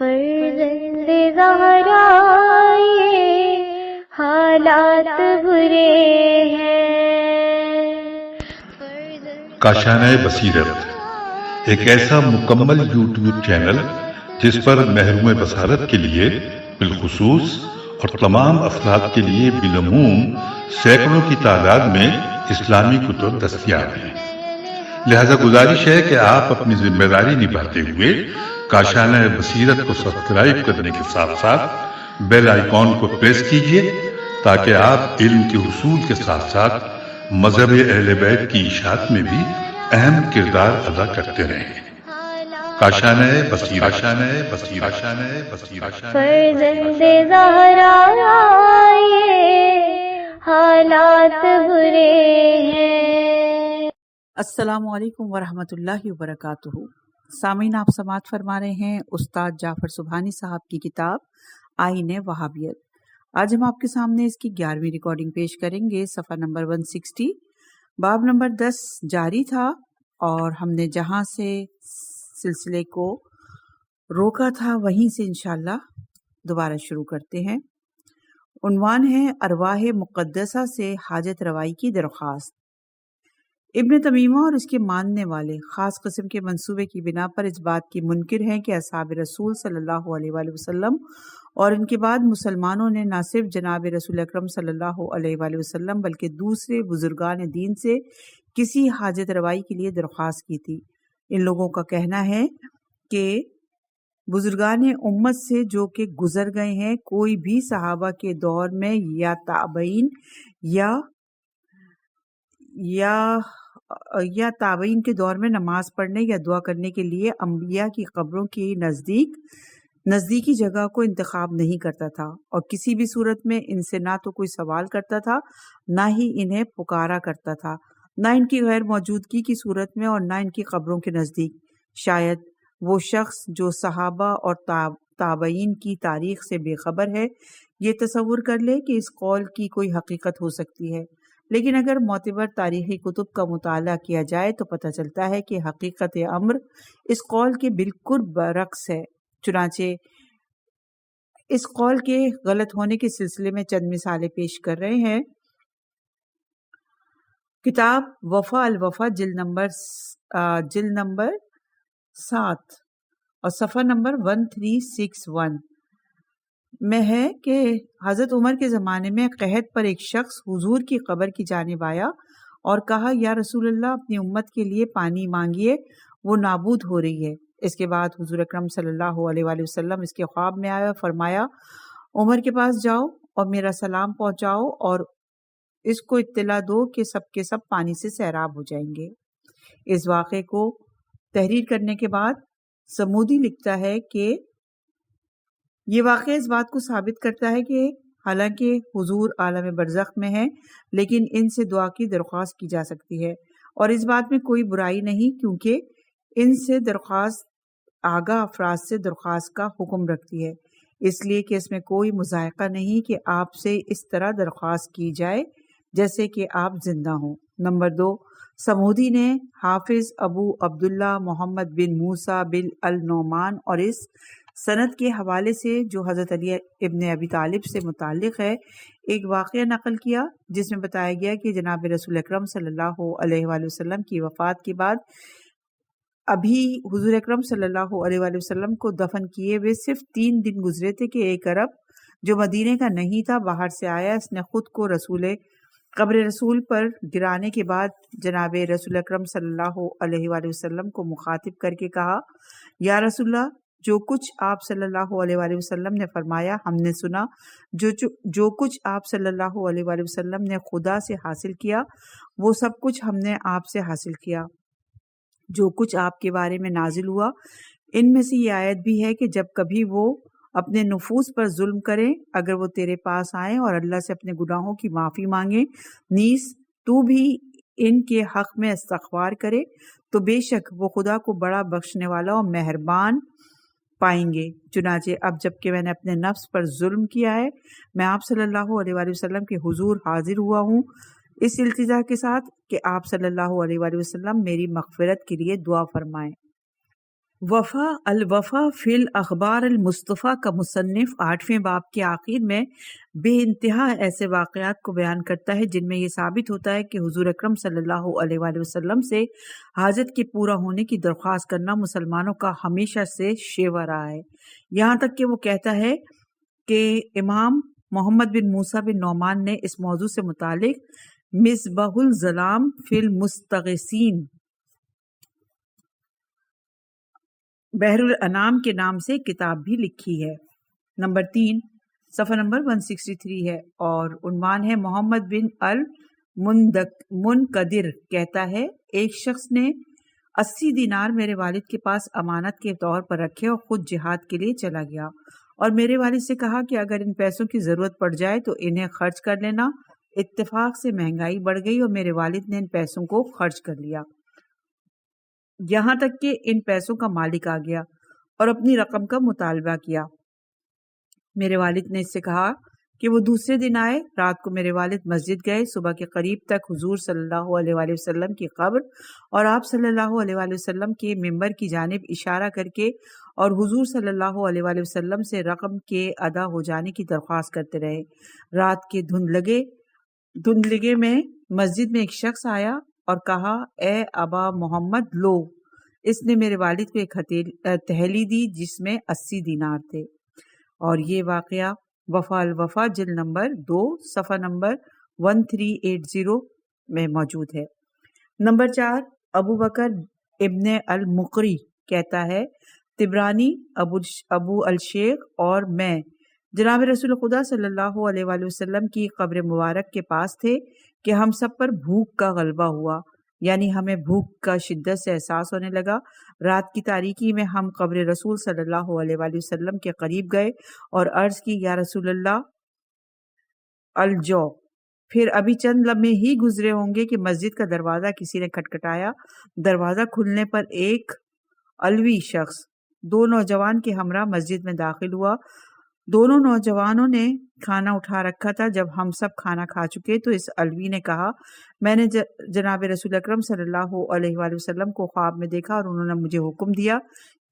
فرزند زہرا یہ حالات برے ہیں۔ کاشانۂ بصیرت ایک ایسا مکمل یوٹیوب چینل جس پر محروم بصارت کے لیے بالخصوص اور تمام افراد کے لیے بالعموم سینکڑوں کی تعداد میں اسلامی کتب دستیاب ہیں۔ لہذا گزارش ہے کہ آپ اپنی ذمہ داری نبھاتے ہوئے کاشانۂ بصیرت کو سبسکرائب کرنے کے ساتھ ساتھ بیل آئیکن کو پریس کیجیے تاکہ آپ علم کے حصول کے ساتھ ساتھ مذہب اہل بیت کی اشاعت میں بھی اہم کردار ادا کرتے رہیں۔ کاشانۂ بصیرت، کاشانۂ بصیرت، کاشانۂ بصیرت۔ فرزند زہرا یہ حالات برے ہیں۔ السلام علیکم ورحمۃ اللہ وبرکاتہ۔ سامعین، آپ سماعت فرما رہے ہیں استاد جعفر سبحانی صاحب کی کتاب آئین وہابیت۔ آج ہم آپ کے سامنے اس کی 11ویں ریکارڈنگ پیش کریں گے، صفحہ نمبر 160۔ باب نمبر 10 جاری تھا اور ہم نے جہاں سے سلسلے کو روکا تھا وہیں سے انشاءاللہ دوبارہ شروع کرتے ہیں۔ عنوان ہے ارواح مقدسہ سے حاجت روائی کی درخواست۔ ابن تمیمہ اور اس کے ماننے والے خاص قسم کے منصوبے کی بنا پر اس بات کی منکر ہیں کہ اصحاب رسول صلی اللہ علیہ وآلہ وسلم اور ان کے بعد مسلمانوں نے نہ صرف جناب رسول اکرم صلی اللہ علیہ وآلہ وسلم بلکہ دوسرے بزرگان دین سے کسی حاجت روائی کے لیے درخواست کی تھی۔ ان لوگوں کا کہنا ہے کہ بزرگان امت سے جو کہ گزر گئے ہیں، کوئی بھی صحابہ کے دور میں یا تابعین یا تابعین کے دور میں نماز پڑھنے یا دعا کرنے کے لیے انبیاء کی قبروں کی نزدیکی جگہ کو انتخاب نہیں کرتا تھا، اور کسی بھی صورت میں ان سے نہ تو کوئی سوال کرتا تھا، نہ ہی انہیں پکارا کرتا تھا، نہ ان کی غیر موجودگی کی صورت میں اور نہ ان کی قبروں کے نزدیک۔ شاید وہ شخص جو صحابہ اور تابعین کی تاریخ سے بے خبر ہے یہ تصور کر لے کہ اس قول کی کوئی حقیقت ہو سکتی ہے، لیکن اگر معتبر تاریخی کتب کا مطالعہ کیا جائے تو پتہ چلتا ہے کہ حقیقت امر اس قول کے بالکل برعکس ہے۔ چنانچہ اس قول کے غلط ہونے کے سلسلے میں چند مثالیں پیش کر رہے ہیں۔ کتاب وفا الوفا جلد نمبر 7 اور صفحہ نمبر 1361 میں ہے کہ حضرت عمر کے زمانے میں قحط پر ایک شخص حضور کی قبر کی جانب آیا اور کہا، یا رسول اللہ، اپنی امت کے لیے پانی مانگیے، وہ نابود ہو رہی ہے۔ اس کے بعد حضور اکرم صلی اللہ علیہ وآلہ وسلم اس کے خواب میں آیا، فرمایا، عمر کے پاس جاؤ اور میرا سلام پہنچاؤ اور اس کو اطلاع دو کہ سب کے سب پانی سے سیراب ہو جائیں گے۔ اس واقعے کو تحریر کرنے کے بعد سمودی لکھتا ہے کہ یہ واقعہ اس بات کو ثابت کرتا ہے کہ حالانکہ حضور عالم برزخ میں ہیں لیکن ان سے دعا کی درخواست کی جا سکتی ہے، اور اس بات میں کوئی برائی نہیں کیونکہ ان سے درخواست آگاہ افراد سے درخواست کا حکم رکھتی ہے، اس لیے کہ اس میں کوئی مذائقہ نہیں کہ آپ سے اس طرح درخواست کی جائے جیسے کہ آپ زندہ ہوں۔ نمبر 2، سمودی نے حافظ ابو عبداللہ محمد بن موسیٰ بن النعمان اور اس سند کے حوالے سے جو حضرت علی ابن ابی طالب سے متعلق ہے ایک واقعہ نقل کیا، جس میں بتایا گیا کہ جناب رسول اکرم صلی اللہ علیہ وآلہ وسلم کی وفات کے بعد ابھی حضور اکرم صلی اللہ علیہ وآلہ وسلم کو دفن کیے ہوئے صرف 3 دن گزرے تھے کہ ایک عرب جو مدینے کا نہیں تھا باہر سے آیا، اس نے خود کو قبر رسول پر گرانے کے بعد جناب رسول اکرم صلی اللہ علیہ وآلہ وسلم کو مخاطب کر کے کہا، یا رسول اللہ، جو کچھ آپ صلی اللہ علیہ وآلہ وسلم نے فرمایا ہم نے سنا، جو کچھ آپ صلی اللہ علیہ وآلہ وسلم نے خدا سے حاصل کیا وہ سب کچھ ہم نے آپ سے حاصل کیا، جو کچھ آپ کے بارے میں نازل ہوا ان میں سے یہ آیت بھی ہے کہ جب کبھی وہ اپنے نفوس پر ظلم کریں، اگر وہ تیرے پاس آئیں اور اللہ سے اپنے گناہوں کی معافی مانگیں، نیز تو بھی ان کے حق میں استغفار کرے، تو بے شک وہ خدا کو بڑا بخشنے والا اور مہربان پائیں گے۔ چنانچہ اب جب کہ میں نے اپنے نفس پر ظلم کیا ہے، میں آپ صلی اللہ علیہ وآلہ وسلم کے حضور حاضر ہوا ہوں، اس التجا کے ساتھ کہ آپ صلی اللہ علیہ وآلہ وسلم میری مغفرت کے لیے دعا فرمائیں۔ وفا الوفا فی الاخبار المصطفیٰ کا مصنف 8ویں باب کے آخر میں بے انتہا ایسے واقعات کو بیان کرتا ہے جن میں یہ ثابت ہوتا ہے کہ حضور اکرم صلی اللہ علیہ وآلہ وسلم سے حاجت کے پورا ہونے کی درخواست کرنا مسلمانوں کا ہمیشہ سے شیوا رہا ہے، یہاں تک کہ وہ کہتا ہے کہ امام محمد بن موسیٰ بن نعمان نے اس موضوع سے متعلق مصباح الظلام فی المستغیثین بحر الانام کے نام سے کتاب بھی لکھی ہے۔ نمبر 3 صفحہ نمبر 163 ہے اور عنوان ہے محمد بن المنقدر کہتا ہے ایک شخص نے 80 دینار میرے والد کے پاس امانت کے طور پر رکھے اور خود جہاد کے لیے چلا گیا، اور میرے والد سے کہا کہ اگر ان پیسوں کی ضرورت پڑ جائے تو انہیں خرچ کر لینا۔ اتفاق سے مہنگائی بڑھ گئی اور میرے والد نے ان پیسوں کو خرچ کر لیا، یہاں تک کہ ان پیسوں کا مالک آ گیا اور اپنی رقم کا مطالبہ کیا۔ میرے والد نے اس سے کہا کہ وہ دوسرے دن آئے۔ رات کو میرے والد مسجد گئے، صبح کے قریب تک حضور صلی اللہ علیہ وآلہ وسلم کی قبر اور آپ صلی اللہ علیہ وآلہ وسلم کے ممبر کی جانب اشارہ کر کے اور حضور صلی اللہ علیہ وآلہ وسلم سے رقم کے ادا ہو جانے کی درخواست کرتے رہے۔ رات کے دھندلگے میں مسجد میں ایک شخص آیا اور کہا اے ابا محمد لو۔ اس نے میرے والد کو ایک تحیلی دی جس میں 80 دینار تھے، اور یہ واقعہ وفا الوفا جلد نمبر 2 صفحہ نمبر 1380 میں موجود ہے۔ نمبر 4 ابو بکر ابن المقری کہتا ہے طبرانی ابو الشیخ اور میں جناب رسول خدا صلی اللہ علیہ وآلہ وسلم کی قبر مبارک کے پاس تھے کہ ہم سب پر بھوک کا غلبہ ہوا، یعنی ہمیں بھوک کا شدت سے احساس ہونے لگا۔ رات کی تاریکی میں ہم قبر رسول صلی اللہ علیہ وآلہ وسلم کے قریب گئے اور عرض کی یا رسول اللہ الجو۔ پھر ابھی چند لمحے ہی گزرے ہوں گے کہ مسجد کا دروازہ کسی نے کھٹکھٹایا۔ دروازہ کھلنے پر ایک علوی شخص 2 نوجوان کے ہمراہ مسجد میں داخل ہوا۔ دونوں نوجوانوں نے کھانا اٹھا رکھا تھا۔ جب ہم سب کھانا کھا چکے تو اس علوی نے کہا میں نے جناب رسول اکرم صلی اللہ علیہ وآلہ وسلم کو خواب میں دیکھا اور انہوں نے مجھے حکم دیا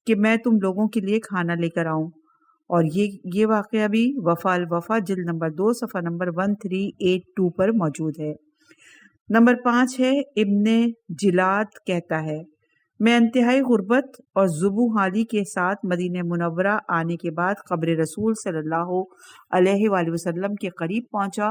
کہ میں تم لوگوں کے لیے کھانا لے کر آؤں، اور یہ واقعہ بھی وفا الوفا جلد نمبر 2 صفحہ نمبر 1382 پر موجود ہے۔ نمبر 5 ہے ابن جلاد کہتا ہے میں انتہائی غربت اور ذبو حالی کے ساتھ مدینہ منورہ آنے کے بعد قبر رسول صلی اللہ علیہ وآلہ وسلم کے قریب پہنچا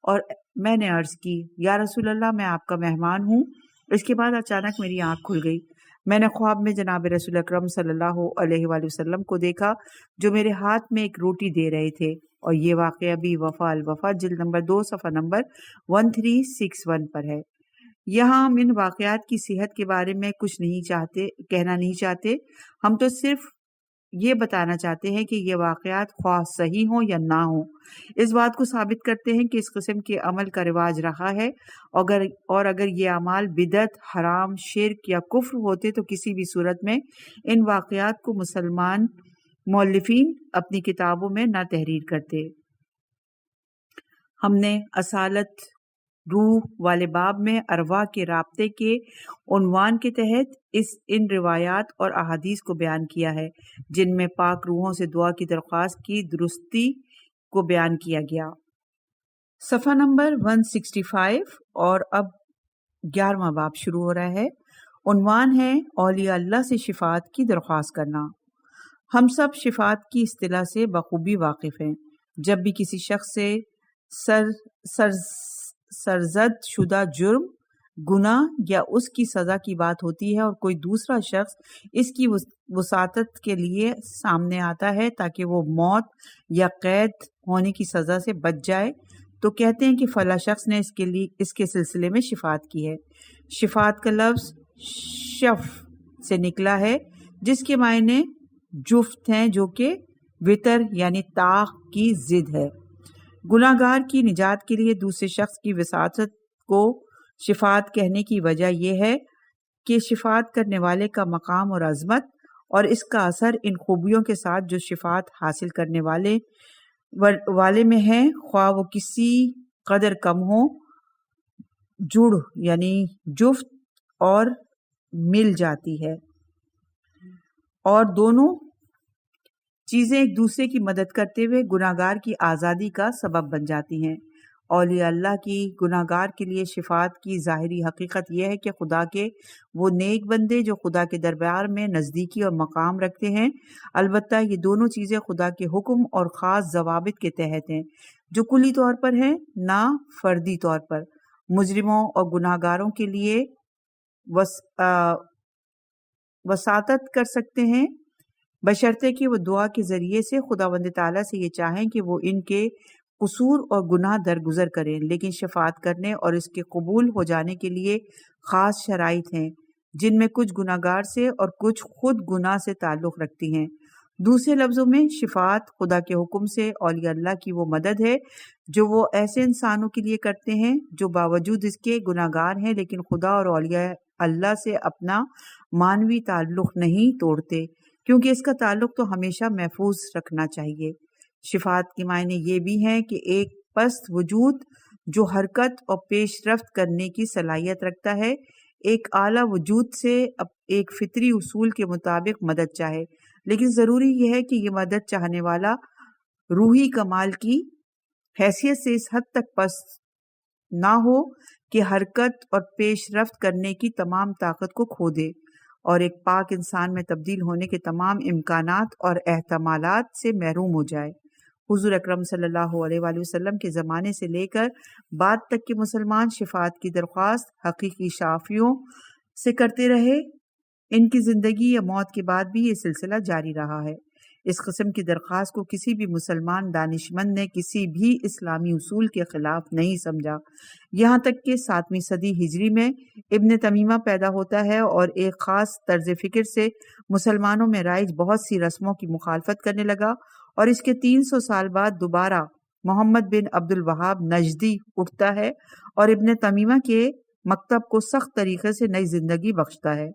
اور میں نے عرض کی یا رسول اللہ میں آپ کا مہمان ہوں۔ اس کے بعد اچانک میری آنکھ کھل گئی، میں نے خواب میں جناب رسول اکرم صلی اللہ علیہ وآلہ وسلم کو دیکھا جو میرے ہاتھ میں ایک روٹی دے رہے تھے، اور یہ واقعہ بھی وفا الوفا جلد نمبر 2 صفحہ نمبر 1361 پر ہے۔ یہاں ہم ان واقعات کی صحت کے بارے میں کچھ کہنا نہیں چاہتے، ہم تو صرف یہ بتانا چاہتے ہیں کہ یہ واقعات خواہ صحیح ہوں یا نہ ہوں، اس بات کو ثابت کرتے ہیں کہ اس قسم کے عمل کا رواج رہا ہے، اور اگر یہ اعمال بدعت، حرام، شرک یا کفر ہوتے تو کسی بھی صورت میں ان واقعات کو مسلمان مؤلفین اپنی کتابوں میں نہ تحریر کرتے۔ ہم نے اصالت روح والے باب میں ارواح کے رابطے کے عنوان کے تحت ان روایات اور احادیث کو بیان کیا ہے جن میں پاک روحوں سے دعا کی درخواست کی درستی کو بیان کیا گیا۔ صفحہ نمبر 165 اور اب 11واں باب شروع ہو رہا ہے۔ عنوان ہے اولیاء اللہ سے شفاعت کی درخواست کرنا۔ ہم سب شفاعت کی اصطلاح سے بخوبی واقف ہیں۔ جب بھی کسی شخص سے سرزد شدہ جرم، گناہ یا اس کی سزا کی بات ہوتی ہے اور کوئی دوسرا شخص اس کی وساطت کے لیے سامنے آتا ہے تاکہ وہ موت یا قید ہونے کی سزا سے بچ جائے، تو کہتے ہیں کہ فلاں شخص نے اس کے سلسلے میں شفاعت کی ہے۔ شفاعت کا لفظ شف سے نکلا ہے جس کے معنی جفت ہیں، جو کہ وطر یعنی طاق کی ضد ہے۔ گناہ گار کی نجات کے لیے دوسرے شخص کی وساطت کو شفاعت کہنے کی وجہ یہ ہے کہ شفاعت کرنے والے کا مقام اور عظمت اور اس کا اثر ان خوبیوں کے ساتھ جو شفاعت حاصل کرنے والے میں ہیں، خواہ وہ کسی قدر کم ہو، جڑ یعنی جفت اور مل جاتی ہے۔ اور دونوں چیزیں ایک دوسرے کی مدد کرتے ہوئے گناہگار کی آزادی کا سبب بن جاتی ہیں۔ اولیاء اللہ کی گناہگار کے لیے شفاعت کی ظاہری حقیقت یہ ہے کہ خدا کے وہ نیک بندے جو خدا کے دربار میں نزدیکی اور مقام رکھتے ہیں، البتہ یہ دونوں چیزیں خدا کے حکم اور خاص ضوابط کے تحت ہیں جو کلی طور پر ہیں، نہ فردی طور پر۔ مجرموں اور گناہگاروں کے لیے وساطت کر سکتے ہیں، بشرطے کہ وہ دعا کے ذریعے سے خداوند تعالیٰ سے یہ چاہیں کہ وہ ان کے قصور اور گناہ درگزر کریں، لیکن شفاعت کرنے اور اس کے قبول ہو جانے کے لیے خاص شرائط ہیں، جن میں کچھ گناہگار سے اور کچھ خود گناہ سے تعلق رکھتی ہیں۔ دوسرے لفظوں میں شفاعت خدا کے حکم سے اولیاء اللہ کی وہ مدد ہے جو وہ ایسے انسانوں کے لیے کرتے ہیں جو باوجود اس کے گناہگار ہیں، لیکن خدا اور اولیاء اللہ سے اپنا معنوی تعلق نہیں توڑتے، کیونکہ اس کا تعلق تو ہمیشہ محفوظ رکھنا چاہیے۔ شفاعت کے معنی یہ بھی ہیں کہ ایک پست وجود جو حرکت اور پیش رفت کرنے کی صلاحیت رکھتا ہے، ایک اعلیٰ وجود سے ایک فطری اصول کے مطابق مدد چاہے، لیکن ضروری یہ ہے کہ یہ مدد چاہنے والا روحی کمال کی حیثیت سے اس حد تک پست نہ ہو کہ حرکت اور پیش رفت کرنے کی تمام طاقت کو کھو دے اور ایک پاک انسان میں تبدیل ہونے کے تمام امکانات اور احتمالات سے محروم ہو جائے۔ حضور اکرم صلی اللہ علیہ وآلہ وسلم کے زمانے سے لے کر بعد تک کے مسلمان شفاعت کی درخواست حقیقی شافیوں سے کرتے رہے۔ ان کی زندگی یا موت کے بعد بھی یہ سلسلہ جاری رہا ہے۔ اس قسم کی درخواست کو کسی بھی مسلمان دانشمند نے کسی بھی اسلامی اصول کے خلاف نہیں سمجھا، یہاں تک کہ 7ویں صدی ہجری میں ابن تمیمہ پیدا ہوتا ہے اور ایک خاص طرز فکر سے مسلمانوں میں رائج بہت سی رسموں کی مخالفت کرنے لگا، اور اس کے 300 سال بعد دوبارہ محمد بن عبد الوہاب نجدی اٹھتا ہے اور ابن تمیمہ کے مکتب کو سخت طریقے سے نئی زندگی بخشتا ہے۔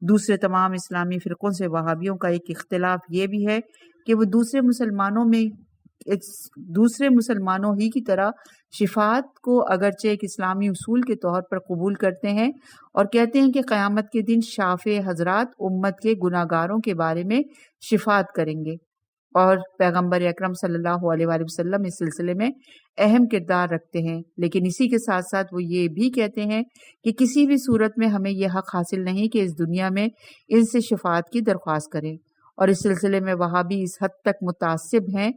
دوسرے تمام اسلامی فرقوں سے وہابیوں کا ایک اختلاف یہ بھی ہے کہ وہ دوسرے مسلمانوں ہی کی طرح شفاعت کو اگرچہ ایک اسلامی اصول کے طور پر قبول کرتے ہیں اور کہتے ہیں کہ قیامت کے دن شافع حضرات امت کے گناہگاروں کے بارے میں شفاعت کریں گے، اور پیغمبر اکرم صلی اللہ علیہ وآلہ وسلم اس سلسلے میں اہم کردار رکھتے ہیں، لیکن اسی کے ساتھ ساتھ وہ یہ بھی کہتے ہیں کہ کسی بھی صورت میں ہمیں یہ حق حاصل نہیں کہ اس دنیا میں ان سے شفاعت کی درخواست کریں، اور اس سلسلے میں وہابی اس حد تک متعصب ہیں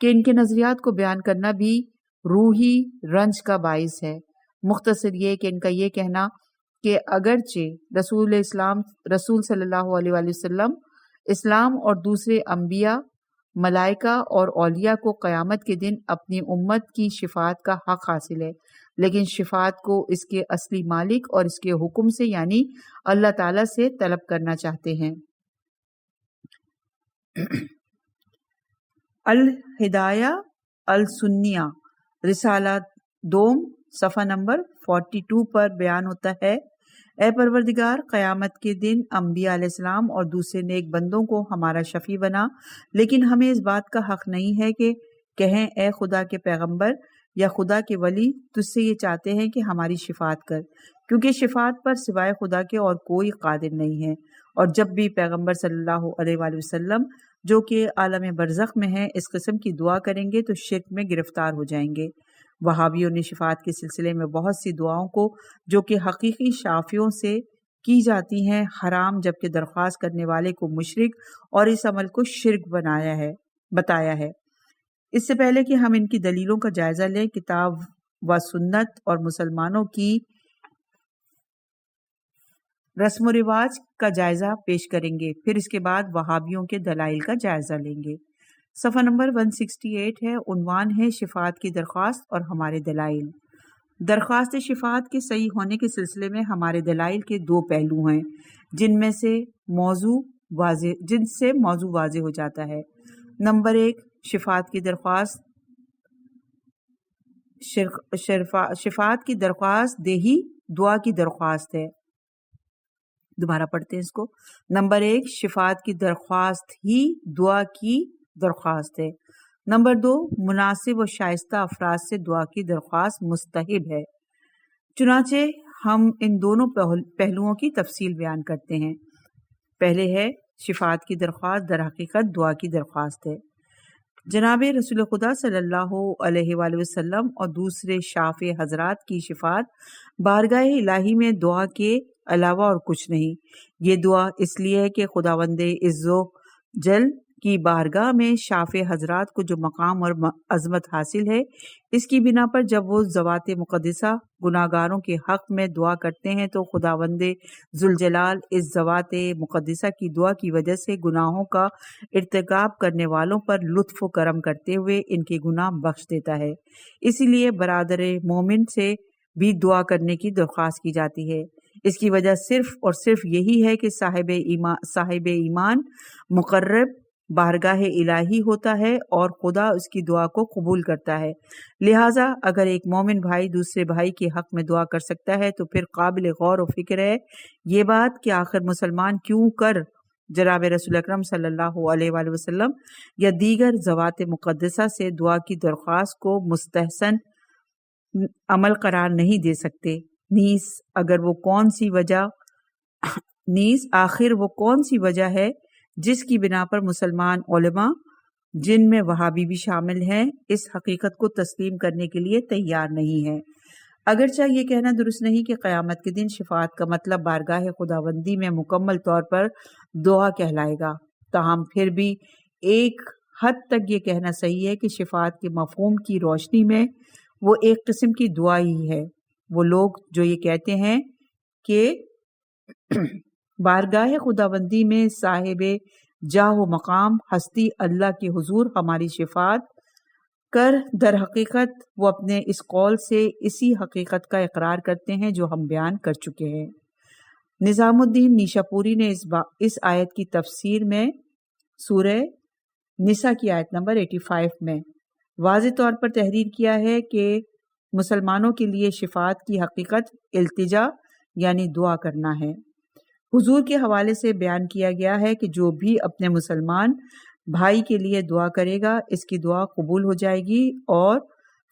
کہ ان کے نظریات کو بیان کرنا بھی روحی رنج کا باعث ہے۔ مختصر یہ کہ ان کا یہ کہنا کہ اگرچہ رسول صلی اللہ علیہ وآلہ وسلم، اسلام اور دوسرے انبیاء، ملائکہ اور اولیاء کو قیامت کے دن اپنی امت کی شفاعت کا حق حاصل ہے، لیکن شفاعت کو اس کے اصلی مالک اور اس کے حکم سے یعنی اللہ تعالیٰ سے طلب کرنا چاہتے ہیں۔ الہدایہ السنیہ رسالہ دوم صفحہ نمبر 42 پر بیان ہوتا ہے، اے پروردگار، قیامت کے دن انبیاء علیہ السلام اور دوسرے نیک بندوں کو ہمارا شفیع بنا، لیکن ہمیں اس بات کا حق نہیں ہے کہ کہیں اے خدا کے پیغمبر یا خدا کے ولی تجھ سے یہ چاہتے ہیں کہ ہماری شفاعت کر، کیونکہ شفاعت پر سوائے خدا کے اور کوئی قادر نہیں ہے۔ اور جب بھی پیغمبر صلی اللہ علیہ وآلہ وسلم جو کہ عالم برزخ میں ہیں اس قسم کی دعا کریں گے تو شرک میں گرفتار ہو جائیں گے۔ وہابیوں نے شفاعت کے سلسلے میں بہت سی دعاؤں کو جو کہ حقیقی شافیوں سے کی جاتی ہیں حرام، جبکہ درخواست کرنے والے کو مشرک اور اس عمل کو شرک بتایا ہے۔ اس سے پہلے کہ ہم ان کی دلیلوں کا جائزہ لیں، کتاب و سنت اور مسلمانوں کی رسم و رواج کا جائزہ پیش کریں گے، پھر اس کے بعد وہابیوں کے دلائل کا جائزہ لیں گے۔ صفحہ نمبر 168 ہے، عنوان ہے شفاعت کی درخواست اور ہمارے دلائل۔ درخواست شفاعت کے صحیح ہونے کے سلسلے میں ہمارے دلائل کے 2 پہلو ہیں جن سے موضوع واضح ہو جاتا ہے۔ نمبر 1، شفاعت کی درخواست دہی دعا کی درخواست ہے۔ دوبارہ پڑھتے ہیں اس کو۔ نمبر 1، شفاعت کی درخواست ہی دعا کی درخواست ہے۔ نمبر 2، مناسب و شائستہ افراد سے دعا کی درخواست مستحب ہے۔ چنانچہ ہم ان دونوں پہلوؤں کی تفصیل بیان کرتے ہیں۔ پہلے ہے شفاعت کی درخواست در حقیقت دعا کی درخواست ہے۔ جناب رسول خدا صلی اللہ علیہ وآلہ وسلم اور دوسرے شافع حضرات کی شفاعت بارگاہ الہی میں دعا کے علاوہ اور کچھ نہیں۔ یہ دعا اس لیے ہے کہ خداوند عز و جل کی بارگاہ میں شافع حضرات کو جو مقام اور عظمت حاصل ہے، اس کی بنا پر جب وہ ذوات مقدسہ گناہگاروں کے حق میں دعا کرتے ہیں تو خداوند ذوالجلال اس ذوات مقدسہ کی دعا کی وجہ سے گناہوں کا ارتکاب کرنے والوں پر لطف و کرم کرتے ہوئے ان کے گناہ بخش دیتا ہے۔ اسی لیے برادر مومن سے بھی دعا کرنے کی درخواست کی جاتی ہے۔ اس کی وجہ صرف اور صرف یہی ہے کہ صاحب ایمان مقرب بارگاہ الہی ہوتا ہے اور خدا اس کی دعا کو قبول کرتا ہے۔ لہٰذا اگر ایک مومن بھائی دوسرے بھائی کے حق میں دعا کر سکتا ہے تو پھر قابل غور و فکر ہے یہ بات کہ آخر مسلمان کیوں کر جناب رسول اکرم صلی اللہ علیہ وآلہ وسلم یا دیگر ذوات مقدسہ سے دعا کی درخواست کو مستحسن عمل قرار نہیں دے سکتے۔ نیز آخر وہ کون سی وجہ ہے جس کی بنا پر مسلمان علماء جن میں وہابی بھی شامل ہیں اس حقیقت کو تسلیم کرنے کے لیے تیار نہیں ہیں۔ اگرچہ یہ کہنا درست نہیں کہ قیامت کے دن شفاعت کا مطلب بارگاہ خداوندی میں مکمل طور پر دعا کہلائے گا، تاہم پھر بھی ایک حد تک یہ کہنا صحیح ہے کہ شفاعت کے مفہوم کی روشنی میں وہ ایک قسم کی دعا ہی ہے۔ وہ لوگ جو یہ کہتے ہیں کہ بارگاہ خداوندی میں صاحب جاہ و مقام ہستی اللہ کے حضور ہماری شفاعت کر، در حقیقت وہ اپنے اس قول سے اسی حقیقت کا اقرار کرتے ہیں جو ہم بیان کر چکے ہیں۔ نظام الدین نیشاپوری نے اس آیت کی تفسیر میں سورہ نساء کی آیت نمبر 85 میں واضح طور پر تحریر کیا ہے کہ مسلمانوں کے لیے شفاعت کی حقیقت التجا یعنی دعا کرنا ہے۔ حضور کے حوالے سے بیان کیا گیا ہے کہ جو بھی اپنے مسلمان بھائی کے لیے دعا کرے گا اس کی دعا قبول ہو جائے گی، اور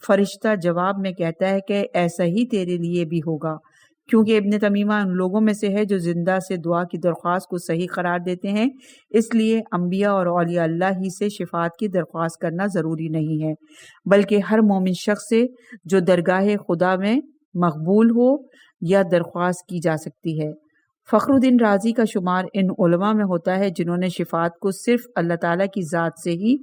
فرشتہ جواب میں کہتا ہے کہ ایسا ہی تیرے لیے بھی ہوگا، کیونکہ ابن تمیمہ ان لوگوں میں سے ہے جو زندہ سے دعا کی درخواست کو صحیح قرار دیتے ہیں۔ اس لیے انبیاء اور اولیاء اللہ ہی سے شفاعت کی درخواست کرنا ضروری نہیں ہے، بلکہ ہر مومن شخص سے جو درگاہ خدا میں مقبول ہو یا درخواست کی جا سکتی ہے۔ فخر الدین رازی کا شمار ان علماء میں ہوتا ہے جنہوں نے شفاعت کو صرف اللہ تعالیٰ کی ذات سے ہی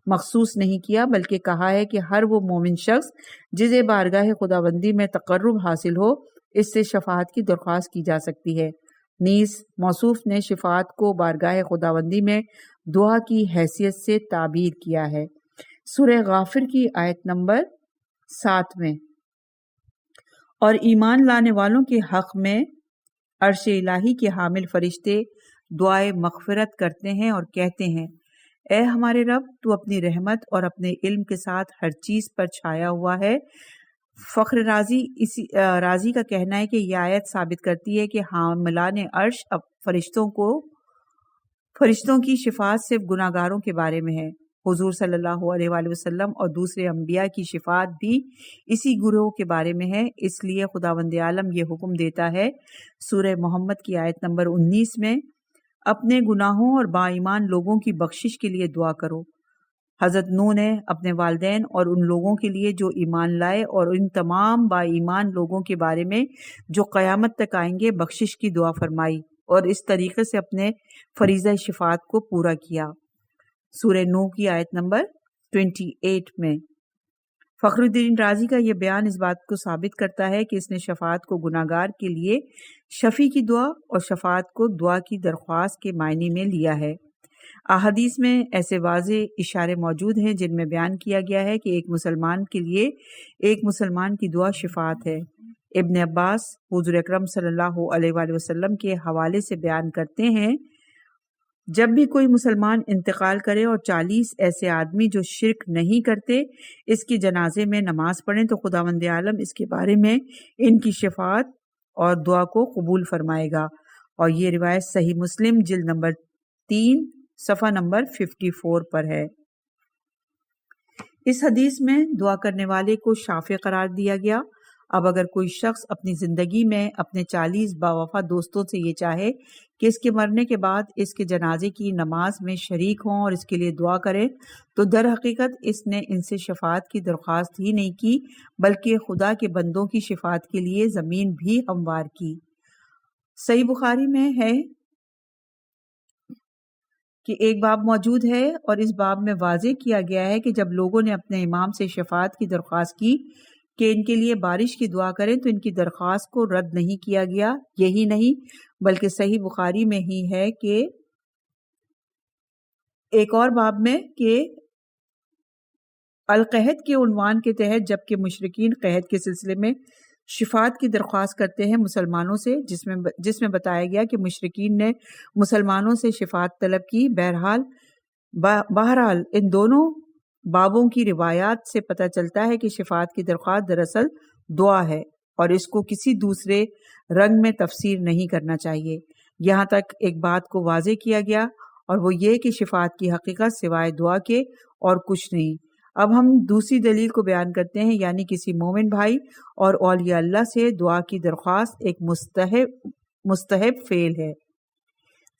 مخصوص نہیں کیا، بلکہ کہا ہے کہ ہر وہ مومن شخص جسے بارگاہ خداوندی میں تقرب حاصل ہو اس سے شفاعت کی درخواست کی جا سکتی ہے۔ نیز موصوف نے شفاعت کو بارگاہ خداوندی میں دعا کی حیثیت سے تعبیر کیا ہے۔ سورہ غافر کی آیت نمبر 7 میں، اور ایمان لانے والوں کے حق میں عرش الہی کے حامل فرشتے دعائے مغفرت کرتے ہیں اور کہتے ہیں، اے ہمارے رب، تو اپنی رحمت اور اپنے علم کے ساتھ ہر چیز پر چھایا ہوا ہے۔ فخر رازی کا کہنا ہے کہ یہ آیت ثابت کرتی ہے کہ حاملان عرش اب فرشتوں کی شفاعت صرف گناہگاروں کے بارے میں ہے۔ حضور صلی اللہ علیہ وآلہ وسلم اور دوسرے انبیاء کی شفاعت بھی اسی گروہ کے بارے میں ہے۔ اس لیے خداوند عالم یہ حکم دیتا ہے سورہ محمد کی آیت نمبر 19 میں، اپنے گناہوں اور با ایمان لوگوں کی بخشش کے لیے دعا کرو۔ حضرت نوح نے اپنے والدین اور ان لوگوں کے لیے جو ایمان لائے اور ان تمام با ایمان لوگوں کے بارے میں جو قیامت تک آئیں گے بخشش کی دعا فرمائی اور اس طریقے سے اپنے فریضہ شفاعت کو پورا کیا۔ سورہ نوح کی آیت نمبر 28 میں فخر الدین رازی کا یہ بیان اس بات کو ثابت کرتا ہے کہ اس نے شفاعت کو گناہگار کے لیے شفیع کی دعا اور شفاعت کو دعا کی درخواست کے معنی میں لیا ہے۔ احادیث میں ایسے واضح اشارے موجود ہیں جن میں بیان کیا گیا ہے کہ ایک مسلمان کے لیے ایک مسلمان کی دعا شفاعت ہے۔ ابن عباس حضور اکرم صلی اللہ علیہ وآلہ وسلم کے حوالے سے بیان کرتے ہیں، جب بھی کوئی مسلمان انتقال کرے اور 40 ایسے آدمی جو شرک نہیں کرتے اس کی جنازے میں نماز پڑھیں تو خداوند عالم اس کے بارے میں ان کی شفاعت اور دعا کو قبول فرمائے گا۔ اور یہ روایت صحیح مسلم جلد نمبر 3 صفحہ نمبر 54 پر ہے۔ اس حدیث میں دعا کرنے والے کو شافع قرار دیا گیا۔ اب اگر کوئی شخص اپنی زندگی میں اپنے 40 باوفا دوستوں سے یہ چاہے کہ اس کے مرنے کے بعد اس کے جنازے کی نماز میں شریک ہوں اور اس کے لیے دعا کریں، تو در حقیقت اس نے ان سے شفاعت کی درخواست ہی نہیں کی بلکہ خدا کے بندوں کی شفاعت کے لیے زمین بھی ہموار کی۔ صحیح بخاری میں ہے کہ ایک باب موجود ہے اور اس باب میں واضح کیا گیا ہے کہ جب لوگوں نے اپنے امام سے شفاعت کی درخواست کی کہ ان کے لیے بارش کی دعا کریں تو ان کی درخواست کو رد نہیں کیا گیا۔ یہی نہیں بلکہ صحیح بخاری میں ہی ہے کہ ایک اور باب میں کہ القحط کے عنوان کے تحت جبکہ مشرکین قحط کے سلسلے میں شفاعت کی درخواست کرتے ہیں مسلمانوں سے، جس میں بتایا گیا کہ مشرکین نے مسلمانوں سے شفاعت طلب کی۔ بہرحال ان دونوں بابوں کی روایات سے پتہ چلتا ہے کہ شفاعت کی درخواست دراصل دعا ہے اور اس کو کسی دوسرے رنگ میں تفسیر نہیں کرنا چاہیے۔ یہاں تک ایک بات کو واضح کیا گیا اور وہ یہ کہ شفاعت کی حقیقت سوائے دعا کے اور کچھ نہیں۔ اب ہم دوسری دلیل کو بیان کرتے ہیں، یعنی کسی مومن بھائی اور اولیاء اللہ سے دعا کی درخواست ایک مستحب فعل ہے۔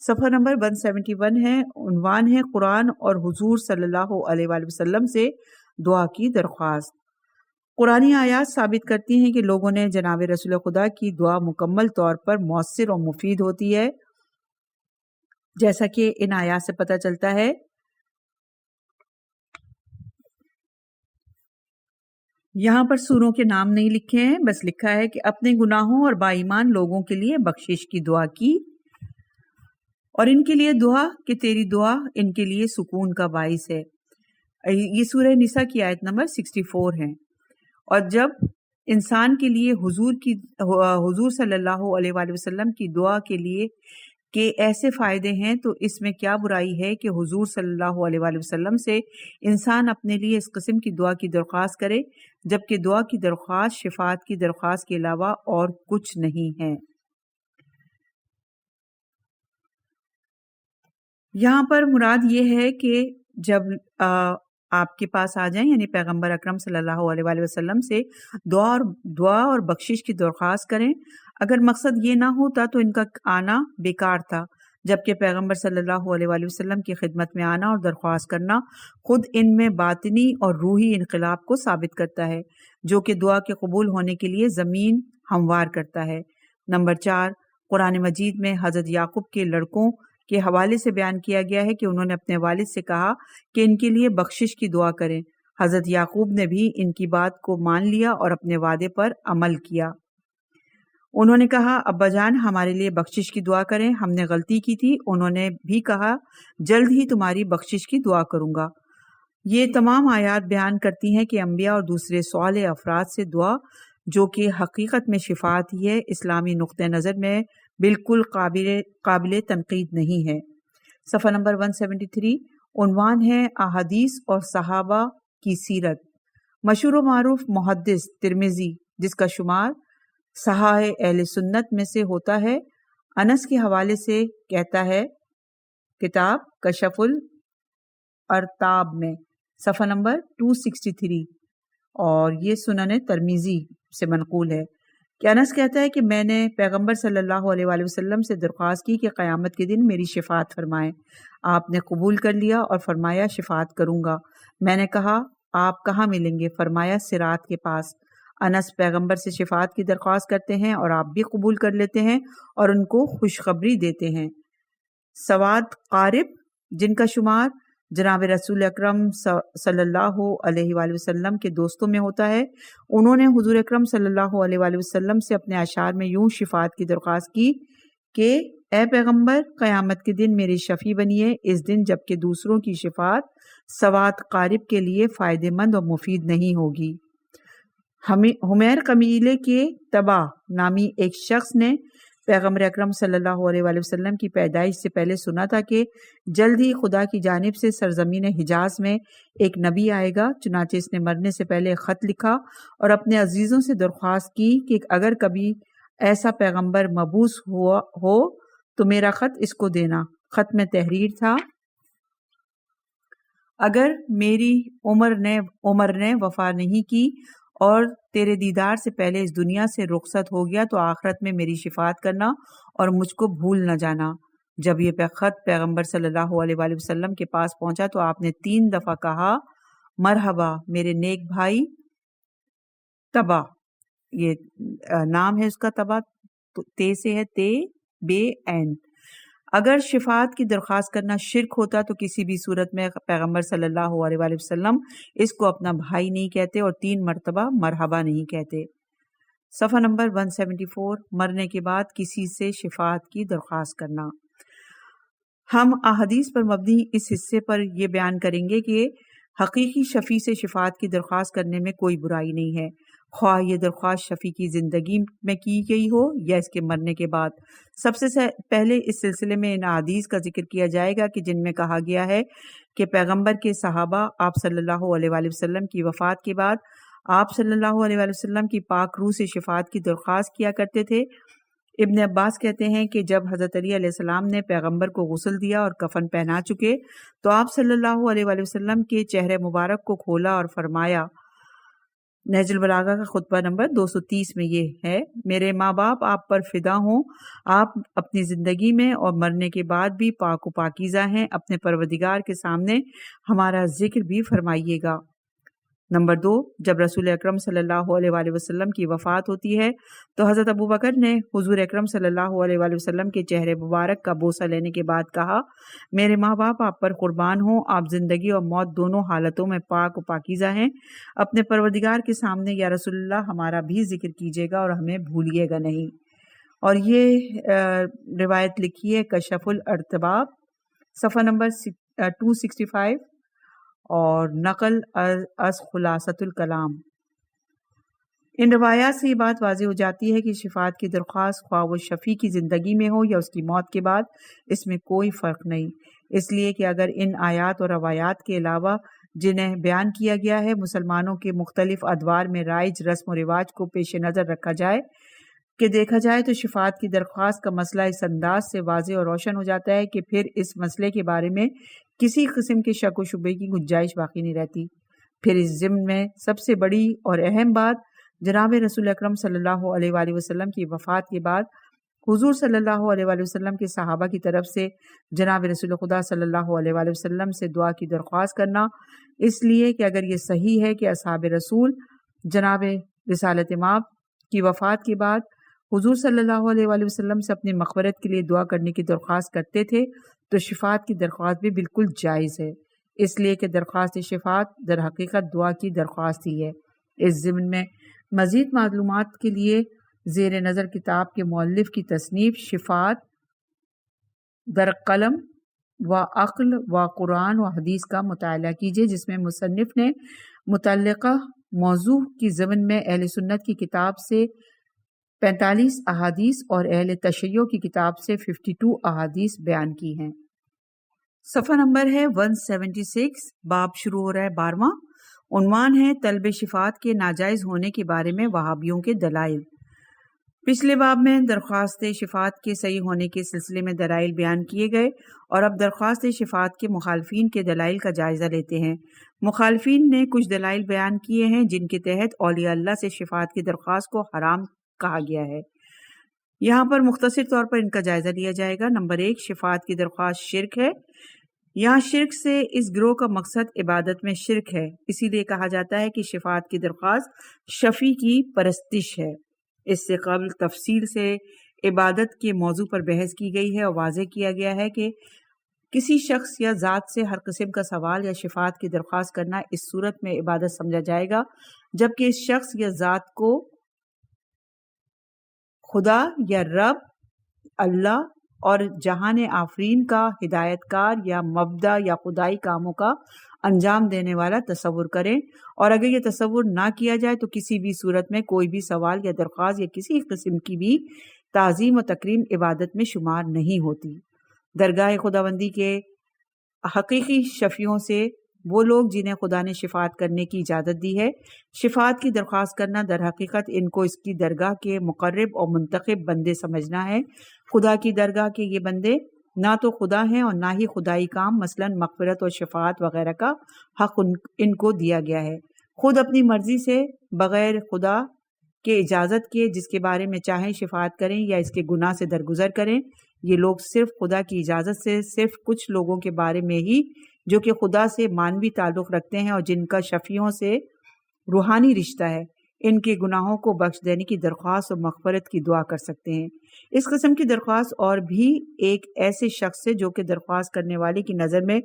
صفحہ نمبر 171 ہے، عنوان ہے قرآن اور حضور صلی اللہ علیہ وآلہ وسلم سے دعا کی درخواست۔ قرآنی آیات ثابت کرتی ہیں کہ لوگوں نے جناب رسول خدا کی دعا مکمل طور پر مؤثر اور مفید ہوتی ہے، جیسا کہ ان آیات سے پتہ چلتا ہے۔ یہاں پر سوروں کے نام نہیں لکھے ہیں، بس لکھا ہے کہ اپنے گناہوں اور با ایمان لوگوں کے لیے بخشش کی دعا کی اور ان کے لیے دعا کہ تیری دعا ان کے لیے سکون کا باعث ہے۔ یہ سورہ نساء کی آیت نمبر 64 ہے۔ اور جب انسان کے لیے حضور صلی اللہ علیہ وآلہ وسلم کی دعا کے لیے کہ ایسے فائدے ہیں تو اس میں کیا برائی ہے کہ حضور صلی اللہ علیہ وآلہ وسلم سے انسان اپنے لیے اس قسم کی دعا کی درخواست کرے، جبکہ دعا کی درخواست شفاعت کی درخواست کے علاوہ اور کچھ نہیں ہے۔ یہاں پر مراد یہ ہے کہ جب آپ کے پاس آ جائیں، یعنی پیغمبر اکرم صلی اللہ علیہ وآلہ وسلم سے دعا اور بخشش کی درخواست کریں۔ اگر مقصد یہ نہ ہوتا تو ان کا آنا بیکار تھا، جبکہ پیغمبر صلی اللہ علیہ وآلہ وسلم کی خدمت میں آنا اور درخواست کرنا خود ان میں باطنی اور روحی انقلاب کو ثابت کرتا ہے، جو کہ دعا کے قبول ہونے کے لیے زمین ہموار کرتا ہے۔ نمبر 4، قرآن مجید میں حضرت یعقوب کے لڑکوں کے حوالے سے بیان کیا گیا ہے کہ انہوں نے اپنے والد سے کہا کہ ان کے لیے بخشش کی دعا کریں۔ حضرت یعقوب نے بھی ان کی بات کو مان لیا اور اپنے وعدے پر عمل کیا۔ انہوں نے کہا، ابا جان ہمارے لیے بخشش کی دعا کریں، ہم نے غلطی کی تھی۔ انہوں نے بھی کہا، جلد ہی تمہاری بخشش کی دعا کروں گا۔ یہ تمام آیات بیان کرتی ہیں کہ انبیاء اور دوسرے صالح افراد سے دعا، جو کہ حقیقت میں شفاعت ہی ہے، اسلامی نقطہ نظر میں بالکل قابل تنقید نہیں ہے۔ صفحہ نمبر 173، عنوان ہے احادیث اور صحابہ کی سیرت۔ مشہور و معروف محدث ترمذی، جس کا شمار صحاح اہل سنت میں سے ہوتا ہے، انس کے حوالے سے کہتا ہے، کتاب کشف الارتاب میں صفحہ نمبر 263، اور یہ سنن ترمذی سے منقول ہے کہ انس کہتا ہے کہ میں نے پیغمبر صلی اللہ علیہ وآلہ وسلم سے درخواست کی کہ قیامت کے دن میری شفاعت فرمائیں۔ آپ نے قبول کر لیا اور فرمایا شفاعت کروں گا۔ میں نے کہا آپ کہاں ملیں گے؟ فرمایا صراط کے پاس۔ انس پیغمبر سے شفاعت کی درخواست کرتے ہیں اور آپ بھی قبول کر لیتے ہیں اور ان کو خوشخبری دیتے ہیں۔ سواد قارب، جن کا شمار جناب رسول اکرم صلی اللہ علیہ وآلہ وسلم کے دوستوں میں ہوتا ہے، انہوں نے حضور اکرم صلی اللہ علیہ وآلہ وسلم سے اپنے اشعار میں یوں شفاعت کی درخواست کی کہ اے پیغمبر، قیامت کے دن میری شفیع بنیے، اس دن جبکہ دوسروں کی شفاعت سواد قارب کے لیے فائدہ مند اور مفید نہیں ہوگی۔ حمیر قبیلے کے تبع نامی ایک شخص نے پیغمبر اکرم صلی اللہ علیہ وآلہ وسلم کی پیدائش سے پہلے سنا تھا کہ جلد ہی خدا کی جانب سے سرزمین حجاز میں ایک نبی آئے گا۔ چنانچہ اس نے مرنے سے پہلے خط لکھا اور اپنے عزیزوں سے درخواست کی کہ اگر کبھی ایسا پیغمبر مبعوث ہو تو میرا خط اس کو دینا۔ خط میں تحریر تھا، اگر میری عمر نے وفا نہیں کی اور تیرے دیدار سے پہلے اس دنیا سے رخصت ہو گیا تو آخرت میں میری شفاعت کرنا اور مجھ کو بھول نہ جانا۔ جب یہ خط پیغمبر صلی اللہ علیہ وآلہ وسلم کے پاس پہنچا تو آپ نے 3 دفعہ کہا مرحبا میرے نیک بھائی تبا، یہ نام ہے اس کا تبا، تے سے ہے تے بے این۔ اگر شفاعت کی درخواست کرنا شرک ہوتا تو کسی بھی صورت میں پیغمبر صلی اللہ علیہ وآلہ وسلم اس کو اپنا بھائی نہیں کہتے اور 3 مرتبہ مرحبا نہیں کہتے۔ صفحہ نمبر 174، مرنے کے بعد کسی سے شفاعت کی درخواست کرنا۔ ہم احادیث پر مبنی اس حصے پر یہ بیان کریں گے کہ حقیقی شفیع سے شفاعت کی درخواست کرنے میں کوئی برائی نہیں ہے، خواہ یہ درخواست شفیع کی زندگی میں کی گئی ہو یا اس کے مرنے کے بعد۔ سب سے پہلے اس سلسلے میں ان احادیث کا ذکر کیا جائے گا کہ جن میں کہا گیا ہے کہ پیغمبر کے صحابہ آپ صلی اللہ علیہ وآلہ وسلم کی وفات کے بعد آپ صلی اللہ علیہ وآلہ وسلم کی پاک روح سے شفاعت کی درخواست کیا کرتے تھے۔ ابن عباس کہتے ہیں کہ جب حضرت علی علیہ السلام نے پیغمبر کو غسل دیا اور کفن پہنا چکے تو آپ صلی اللہ علیہ وآلہ وسلم کے چہرے مبارک کو کھولا اور فرمایا، نہج البلاغہ کا خطبہ نمبر 230 میں یہ ہے، میرے ماں باپ آپ پر فدا ہوں، آپ اپنی زندگی میں اور مرنے کے بعد بھی پاک و پاکیزہ ہیں، اپنے پروردگار کے سامنے ہمارا ذکر بھی فرمائیے گا۔ نمبر 2، جب رسول اکرم صلی اللہ علیہ وآلہ وسلم کی وفات ہوتی ہے تو حضرت ابوبکر نے حضور اکرم صلی اللہ علیہ وآلہ وسلم کے چہرے مبارک کا بوسہ لینے کے بعد کہا، میرے ماں باپ آپ پر قربان ہوں، آپ زندگی اور موت دونوں حالتوں میں پاک و پاکیزہ ہیں، اپنے پروردگار کے سامنے یا رسول اللہ ہمارا بھی ذکر کیجیے گا اور ہمیں بھولیے گا نہیں۔ اور یہ روایت لکھی ہے کشف الارتباب، صفحہ نمبر 265، اور نقل از خلاصۃ الکلام۔ ان روایات سے یہ بات واضح ہو جاتی ہے کہ شفاعت کی درخواست خواہ وہ شفیع کی زندگی میں ہو یا اس کی موت کے بعد، اس میں کوئی فرق نہیں، اس لیے کہ اگر ان آیات اور روایات کے علاوہ جنہیں بیان کیا گیا ہے مسلمانوں کے مختلف ادوار میں رائج رسم و رواج کو پیش نظر رکھا جائے کہ دیکھا جائے تو شفاعت کی درخواست کا مسئلہ اس انداز سے واضح اور روشن ہو جاتا ہے کہ پھر اس مسئلے کے بارے میں کسی قسم کے شک و شبے کی گنجائش باقی نہیں رہتی۔ پھر اس ضمن میں سب سے بڑی اور اہم بات، جناب رسول اکرم صلی اللہ علیہ وآلہ وسلم کی وفات کے بعد حضور صلی اللہ علیہ وآلہ وسلم کے صحابہ کی طرف سے جناب رسول خدا صلی اللہ علیہ وآلہ وسلم سے دعا کی درخواست کرنا، اس لیے کہ اگر یہ صحیح ہے کہ اصحاب رسول جناب رسالت مآب کی وفات کے بعد حضور صلی اللہ علیہ وآلہ وسلم سے اپنی مغفرت کے لیے دعا کرنے کی درخواست کرتے تھے تو شفاعت کی درخواست بھی بالکل جائز ہے، اس لیے کہ درخواست شفاعت در حقیقت دعا کی درخواست ہی ہے۔ اس ضمن میں مزید معلومات کے لیے زیر نظر کتاب کے مؤلف کی تصنیف شفاعت در قلم و عقل و قرآن و حدیث کا مطالعہ کیجیے، جس میں مصنف نے متعلقہ موضوع کی ضمن میں اہل سنت کی کتاب سے 45 احادیث اور اہل تشیع کی کتاب سے 52 احادیث بیان کی ہیں۔ صفحہ نمبر ہے 176، باب شروع ہو رہا ہے 12واں، عنوان ہے طلب شفاعت کے ناجائز ہونے کے بارے میں وہابیوں کے دلائل۔ پچھلے باب میں درخواست شفاعت کے صحیح ہونے کے سلسلے میں دلائل بیان کیے گئے اور اب درخواست شفاعت کے مخالفین کے دلائل کا جائزہ لیتے ہیں۔ مخالفین نے کچھ دلائل بیان کیے ہیں جن کے تحت اولیاء اللہ سے شفاعت کی درخواست کو حرام کہا گیا ہے۔ یہاں پر مختصر طور پر ان کا جائزہ لیا جائے گا۔ نمبر 1، شفاعت کی درخواست شرک ہے۔ یہاں شرک سے اس گروہ کا مقصد عبادت میں شرک ہے، اسی لیے کہا جاتا ہے کہ شفاعت کی درخواست شفیع کی پرستش ہے۔ اس سے قبل تفصیل سے عبادت کے موضوع پر بحث کی گئی ہے اور واضح کیا گیا ہے کہ کسی شخص یا ذات سے ہر قسم کا سوال یا شفاعت کی درخواست کرنا اس صورت میں عبادت سمجھا جائے گا جبکہ اس شخص یا ذات کو خدا یا رب اللہ اور جہان آفرین کا ہدایت کار یا مبدع یا خدائی کاموں کا انجام دینے والا تصور کریں، اور اگر یہ تصور نہ کیا جائے تو کسی بھی صورت میں کوئی بھی سوال یا درخواست یا کسی قسم کی بھی تعظیم و تکریم عبادت میں شمار نہیں ہوتی۔ درگاہ خداوندی کے حقیقی شفیعوں سے وہ لوگ جنہیں خدا نے شفاعت کرنے کی اجازت دی ہے، شفاعت کی درخواست کرنا در حقیقت ان کو اس کی درگاہ کے مقرب اور منتخب بندے سمجھنا ہے۔ خدا کی درگاہ کے یہ بندے نہ تو خدا ہیں اور نہ ہی خدائی کام مثلا مغفرت اور شفاعت وغیرہ کا حق ان کو دیا گیا ہے۔ خود اپنی مرضی سے بغیر خدا کے اجازت کے جس کے بارے میں چاہیں شفاعت کریں یا اس کے گناہ سے درگزر کریں۔ یہ لوگ صرف خدا کی اجازت سے صرف کچھ لوگوں کے بارے میں ہی جو کہ خدا سے مانوی تعلق رکھتے ہیں اور جن کا شفیعوں سے روحانی رشتہ ہے، ان کے گناہوں کو بخش دینے کی درخواست اور مغفرت کی دعا کر سکتے ہیں۔ اس قسم کی درخواست اور بھی ایک ایسے شخص سے جو کہ درخواست کرنے والے کی نظر میں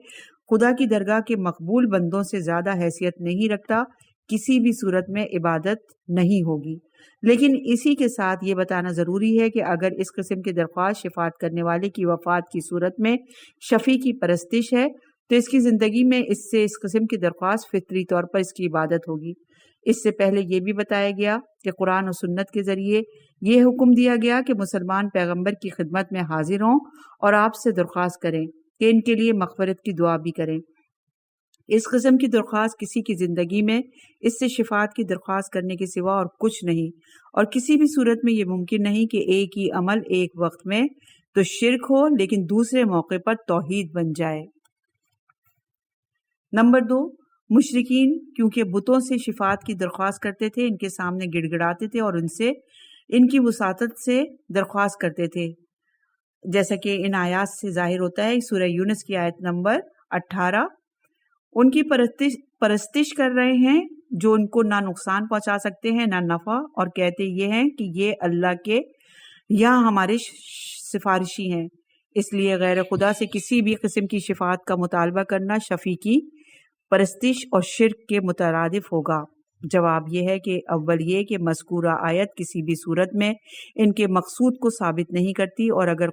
خدا کی درگاہ کے مقبول بندوں سے زیادہ حیثیت نہیں رکھتا، کسی بھی صورت میں عبادت نہیں ہوگی۔ لیکن اسی کے ساتھ یہ بتانا ضروری ہے کہ اگر اس قسم کی درخواست شفاعت کرنے والے کی وفات کی صورت میں شفیع کی پرستش ہے تو اس کی زندگی میں اس سے اس قسم کی درخواست فطری طور پر اس کی عبادت ہوگی۔ اس سے پہلے یہ بھی بتایا گیا کہ قرآن و سنت کے ذریعے یہ حکم دیا گیا کہ مسلمان پیغمبر کی خدمت میں حاضر ہوں اور آپ سے درخواست کریں کہ ان کے لیے مغفرت کی دعا بھی کریں۔ اس قسم کی درخواست کسی کی زندگی میں اس سے شفاعت کی درخواست کرنے کے سوا اور کچھ نہیں، اور کسی بھی صورت میں یہ ممکن نہیں کہ ایک ہی عمل ایک وقت میں تو شرک ہو لیکن دوسرے موقع پر توحید بن جائے۔ نمبر 2، مشرکین کیونکہ بتوں سے شفاعت کی درخواست کرتے تھے، ان کے سامنے گڑ گڑاتے تھے اور ان سے ان کی وساطت سے درخواست کرتے تھے، جیسا کہ ان آیات سے ظاہر ہوتا ہے۔ سورہ یونس کی آیت نمبر 18، ان کی پرستش کر رہے ہیں جو ان کو نہ نقصان پہنچا سکتے ہیں نہ نفع، اور کہتے یہ ہیں کہ یہ اللہ کے یہاں ہمارے سفارشی ہیں، اس لیے غیر خدا سے کسی بھی قسم کی شفاعت کا مطالبہ کرنا شفیع کی پرستش اور شرک کے مترادف ہوگا۔ جواب یہ ہے کہ اول یہ کہ مذکورہ آیت کسی بھی صورت میں ان کے مقصود کو ثابت نہیں کرتی، اور اگر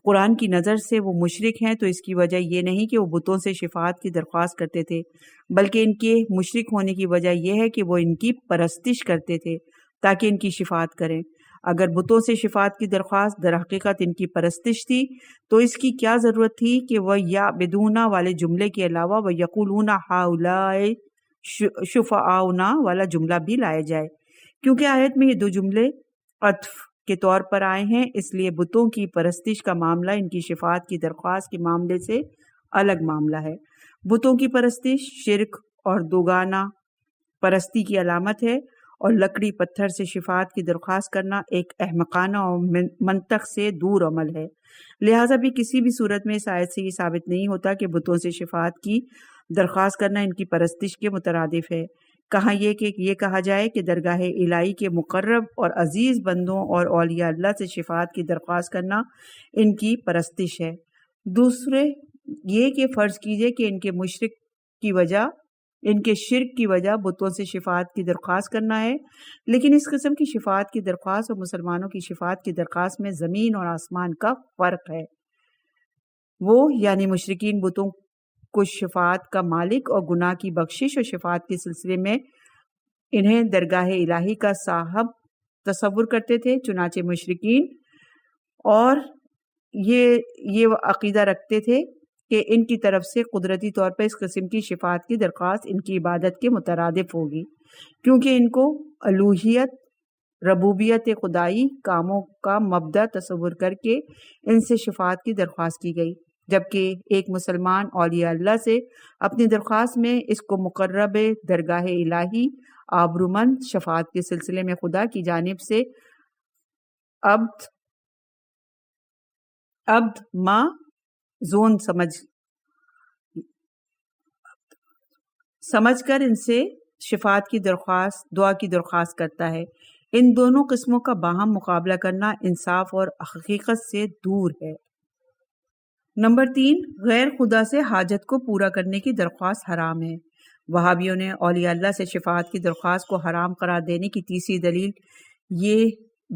قرآن کی نظر سے وہ مشرک ہیں تو اس کی وجہ یہ نہیں کہ وہ بتوں سے شفاعت کی درخواست کرتے تھے، بلکہ ان کے مشرک ہونے کی وجہ یہ ہے کہ وہ ان کی پرستش کرتے تھے تاکہ ان کی شفاعت کریں۔ اگر بتوں سے شفاعت کی درخواست در حقیقت ان کی پرستش تھی تو اس کی کیا ضرورت تھی کہ وہ یا بدونا والے جملے کے علاوہ وہ یقولون ہؤلاء شفعاؤنا والا جملہ بھی لایا جائے، کیونکہ آیت میں یہ دو جملے عطف کے طور پر آئے ہیں، اس لیے بتوں کی پرستش کا معاملہ ان کی شفاعت کی درخواست کے معاملے سے الگ معاملہ ہے۔ بتوں کی پرستش شرک اور دوگانہ پرستی کی علامت ہے، اور لکڑی پتھر سے شفاعت کی درخواست کرنا ایک احمقانہ اور منطق سے دور عمل ہے۔ لہٰذا بھی کسی بھی صورت میں اس آیت سے یہ ثابت نہیں ہوتا کہ بتوں سے شفاعت کی درخواست کرنا ان کی پرستش کے مترادف ہے۔ کہاں یہ کہ یہ کہا جائے کہ درگاہ الہی کے مقرب اور عزیز بندوں اور اولیاء اللہ سے شفاعت کی درخواست کرنا ان کی پرستش ہے۔ دوسرے یہ کہ فرض کیجئے کہ ان کے شرک کی وجہ بتوں سے شفاعت کی درخواست کرنا ہے، لیکن اس قسم کی شفاعت کی درخواست اور مسلمانوں کی شفاعت کی درخواست میں زمین اور آسمان کا فرق ہے۔ وہ یعنی مشرکین بتوں کو شفاعت کا مالک اور گناہ کی بخشش اور شفاعت کے سلسلے میں انہیں درگاہ الہی کا صاحب تصور کرتے تھے، چنانچہ مشرکین اور یہ عقیدہ رکھتے تھے کہ ان کی طرف سے قدرتی طور پر اس قسم کی شفاعت کی درخواست ان کی عبادت کے مترادف ہوگی، کیونکہ ان کو الوہیت ربوبیت خدائی کاموں کا مبدا تصور کر کے ان سے شفاعت کی درخواست کی گئی، جبکہ ایک مسلمان اولیاء اللہ سے اپنی درخواست میں اس کو مقرب درگاہ الہی آبرومند شفاعت کے سلسلے میں خدا کی جانب سے عبد ما زون سمجھ کر ان سے شفاعت کی درخواست دعا کی درخواست کرتا ہے۔ ان دونوں قسموں کا باہم مقابلہ کرنا انصاف اور حقیقت سے دور ہے۔ نمبر 3، غیر خدا سے حاجت کو پورا کرنے کی درخواست حرام ہے۔ وہابیوں نے اولیاء اللہ سے شفاعت کی درخواست کو حرام قرار دینے کی تیسری دلیل یہ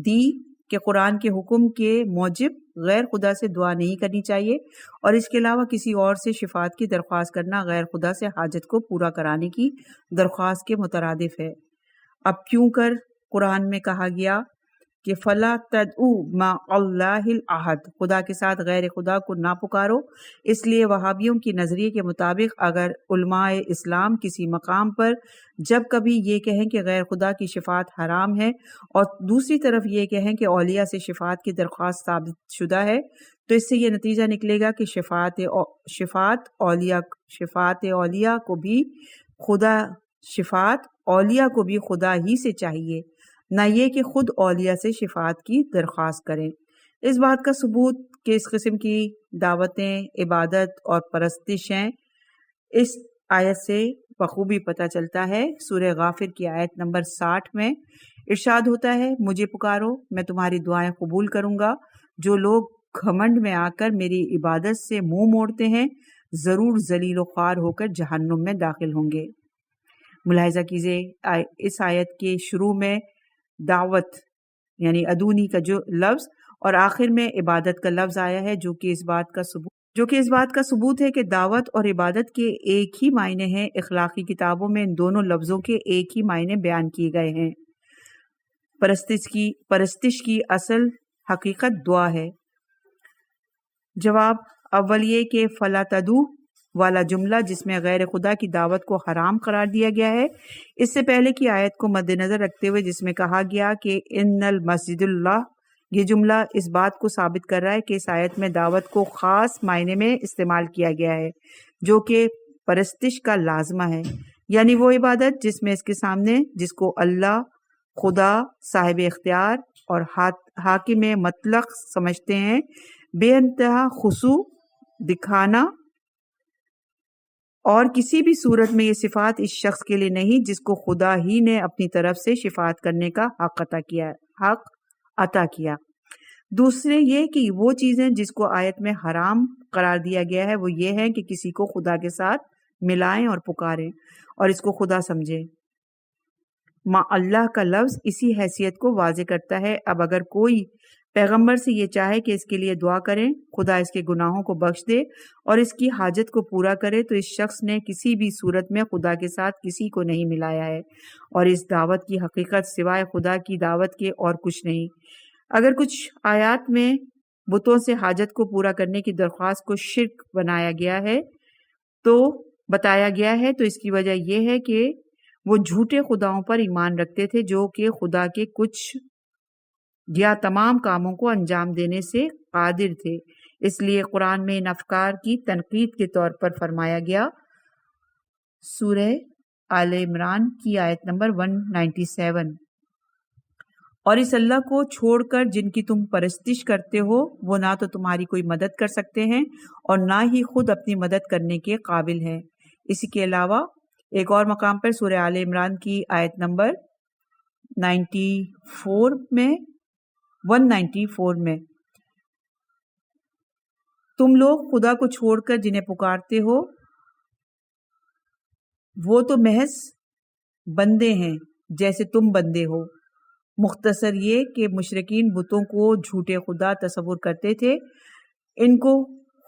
دی کہ قرآن کے حکم کے موجب غیر خدا سے دعا نہیں کرنی چاہیے، اور اس کے علاوہ کسی اور سے شفاعت کی درخواست کرنا غیر خدا سے حاجت کو پورا کرانے کی درخواست کے مترادف ہے۔ اب کیوں کر قرآن میں کہا گیا کہ فَلَا تَدْعُوا مَعَ اللَّهِ الْأَحَدَ، خدا کے ساتھ غیر خدا کو نہ پکارو، اس لیے وہابیوں کی نظریے کے مطابق اگر علماء اسلام کسی مقام پر جب کبھی یہ کہیں کہ غیر خدا کی شفاعت حرام ہے اور دوسری طرف یہ کہیں کہ اولیاء سے شفاعت کی درخواست ثابت شدہ ہے، تو اس سے یہ نتیجہ نکلے گا کہ شفاعت اولیاء کو بھی خدا شفاعت اولیاء کو بھی خدا ہی سے چاہیے، نہ یہ کہ خود اولیاء سے شفاعت کی درخواست کریں۔ اس بات کا ثبوت کہ اس قسم کی دعوتیں عبادت اور پرستش ہیں اس آیت سے بخوبی پتہ چلتا ہے۔ سورہ غافر کی آیت نمبر 60 میں ارشاد ہوتا ہے، مجھے پکارو میں تمہاری دعائیں قبول کروں گا۔ جو لوگ گھمنڈ میں آ کر میری عبادت سے منہ موڑتے ہیں ضرور ذلیل و خوار ہو کر جہنم میں داخل ہوں گے۔ ملاحظہ کیجیے اس آیت کے شروع میں دعوت یعنی ادونی کا جو لفظ اور آخر میں عبادت کا لفظ آیا ہے، جو کہ اس بات کا ثبوت ہے کہ دعوت اور عبادت کے ایک ہی معنی ہیں۔ اخلاقی کتابوں میں ان دونوں لفظوں کے ایک ہی معنی بیان کیے گئے ہیں۔ پرستش کی اصل حقیقت دعا ہے۔ جواب اول یہ کہ فلا تدعو والا جملہ جس میں غیر خدا کی دعوت کو حرام قرار دیا گیا ہے، اس سے پہلے کی آیت کو مد نظر رکھتے ہوئے جس میں کہا گیا کہ ان المسجد اللہ، یہ جملہ اس بات کو ثابت کر رہا ہے کہ اس آیت میں دعوت کو خاص معنی میں استعمال کیا گیا ہے جو کہ پرستش کا لازمہ ہے، یعنی وہ عبادت جس میں اس کے سامنے جس کو اللہ، خدا، صاحب اختیار اور حاکم مطلق سمجھتے ہیں بے انتہا خضوع دکھانا، اور کسی بھی صورت میں یہ صفات اس شخص کے لیے نہیں جس کو خدا ہی نے اپنی طرف سے شفاعت کرنے کا حق عطا کیا۔ دوسرے یہ کہ وہ چیزیں جس کو آیت میں حرام قرار دیا گیا ہے وہ یہ ہے کہ کسی کو خدا کے ساتھ ملائیں اور پکاریں اور اس کو خدا سمجھیں۔ ما اللہ کا لفظ اسی حیثیت کو واضح کرتا ہے۔ اب اگر کوئی پیغمبر سے یہ چاہے کہ اس کے لیے دعا کریں، خدا اس کے گناہوں کو بخش دے اور اس کی حاجت کو پورا کرے، تو اس شخص نے کسی بھی صورت میں خدا کے ساتھ کسی کو نہیں ملایا ہے، اور اس دعوت کی حقیقت سوائے خدا کی دعوت کے اور کچھ نہیں۔ اگر کچھ آیات میں بتوں سے حاجت کو پورا کرنے کی درخواست کو شرک بتایا گیا ہے تو اس کی وجہ یہ ہے کہ وہ جھوٹے خداؤں پر ایمان رکھتے تھے جو کہ خدا کے کچھ یا تمام کاموں کو انجام دینے سے قادر تھے۔ اس لیے قرآن میں ان افکار کی تنقید کے طور پر فرمایا گیا، سورہ آل عمران کی آیت نمبر 197، اور اس اللہ کو چھوڑ کر جن کی تم پرستش کرتے ہو وہ نہ تو تمہاری کوئی مدد کر سکتے ہیں اور نہ ہی خود اپنی مدد کرنے کے قابل ہیں۔ اسی کے علاوہ ایک اور مقام پر سورہ آل عمران کی آیت نمبر 194 میں تم لوگ خدا کو چھوڑ کر جنہیں پکارتے ہو وہ تو محض بندے ہیں جیسے تم بندے ہو۔ مختصر یہ کہ مشرکین بتوں کو جھوٹے خدا تصور کرتے تھے، ان کو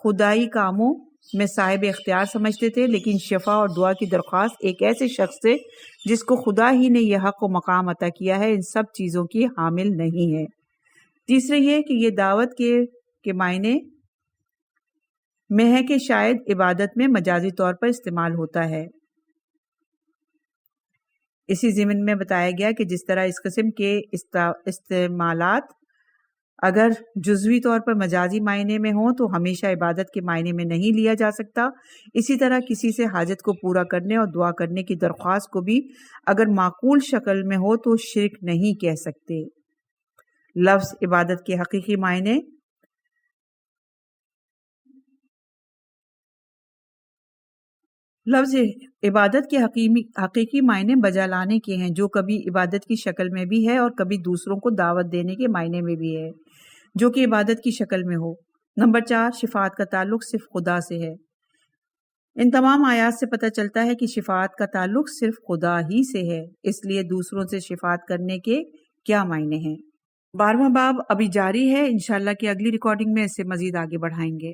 خدائی کاموں میں صاحب اختیار سمجھتے تھے، لیکن شفا اور دعا کی درخواست ایک ایسے شخص سے جس کو خدا ہی نے یہ حق و مقام عطا کیا ہے ان سب چیزوں کی حامل نہیں ہے۔ تیسرے یہ کہ یہ دعوت کے معنی میں ہے کہ شاید عبادت میں مجازی طور پر استعمال ہوتا ہے۔ اسی ضمن میں بتایا گیا کہ جس طرح اس قسم کے استعمالات اگر جزوی طور پر مجازی معنی میں ہوں تو ہمیشہ عبادت کے معنی میں نہیں لیا جا سکتا، اسی طرح کسی سے حاجت کو پورا کرنے اور دعا کرنے کی درخواست کو بھی اگر معقول شکل میں ہو تو شرک نہیں کہہ سکتے۔ لفظ عبادت کے حقیقی معنی لفظ عبادت کے حقیقی معنی بجا لانے کے ہیں، جو کبھی عبادت کی شکل میں بھی ہے اور کبھی دوسروں کو دعوت دینے کے معنی میں بھی ہے جو کہ عبادت کی شکل میں ہو۔ نمبر 4، شفاعت کا تعلق صرف خدا سے ہے۔ ان تمام آیات سے پتہ چلتا ہے کہ شفاعت کا تعلق صرف خدا ہی سے ہے، اس لیے دوسروں سے شفاعت کرنے کے کیا معنی ہیں۔ 12واں باب ابھی جاری ہے، انشاءاللہ کہ اگلی ریکارڈنگ میں اسے مزید آگے بڑھائیں گے۔